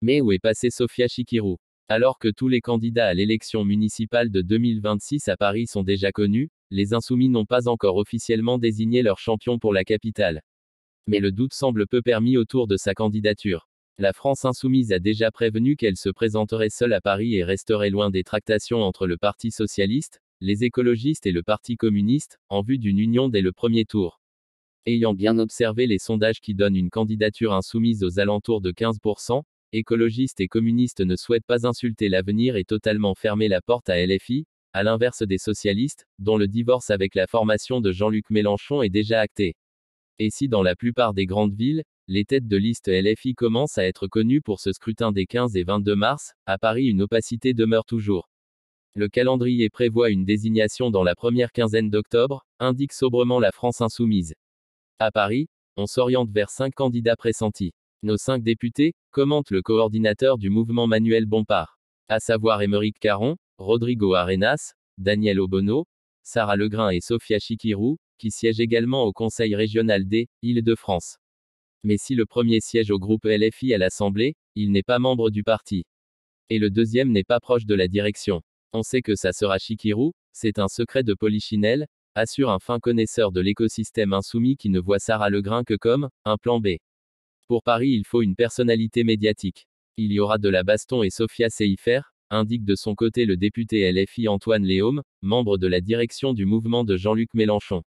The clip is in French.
Mais où est passée Sofia Chikirou? Alors que tous les candidats à l'élection municipale de 2026 à Paris sont déjà connus, les Insoumis n'ont pas encore officiellement désigné leur champion pour la capitale. Mais le doute semble peu permis autour de sa candidature. La France insoumise a déjà prévenu qu'elle se présenterait seule à Paris et resterait loin des tractations entre le Parti socialiste, les écologistes et le Parti communiste, en vue d'une union dès le premier tour. Ayant bien observé les sondages qui donnent une candidature insoumise aux alentours de 15%, écologistes et communistes ne souhaitent pas insulter l'avenir et totalement fermer la porte à LFI, à l'inverse des socialistes, dont le divorce avec la formation de Jean-Luc Mélenchon est déjà acté. Et si dans la plupart des grandes villes, les têtes de liste LFI commencent à être connues pour ce scrutin des 15 et 22 mars, à Paris une opacité demeure toujours. Le calendrier prévoit une désignation dans la première quinzaine d'octobre, indique sobrement la France insoumise. À Paris, on s'oriente vers 5 candidats pressentis. Nos 5 députés, commente le coordinateur du mouvement Manuel Bompard. À savoir Aymeric Caron, Rodrigo Arenas, Daniel Obono, Sarah Legrain et Sofia Chikirou, qui siègent également au Conseil régional des Île-de-France. Mais si le premier siège au groupe LFI à l'Assemblée, il n'est pas membre du parti. Et le deuxième n'est pas proche de la direction. On sait que ça sera Chikirou, c'est un secret de Polichinelle, assure un fin connaisseur de l'écosystème insoumis qui ne voit Sarah Legrain que comme un plan B. Pour Paris, il faut une personnalité médiatique. Il y aura de la baston et Sofia sait y faire, indique de son côté le député LFI Antoine Léaume, membre de la direction du mouvement de Jean-Luc Mélenchon.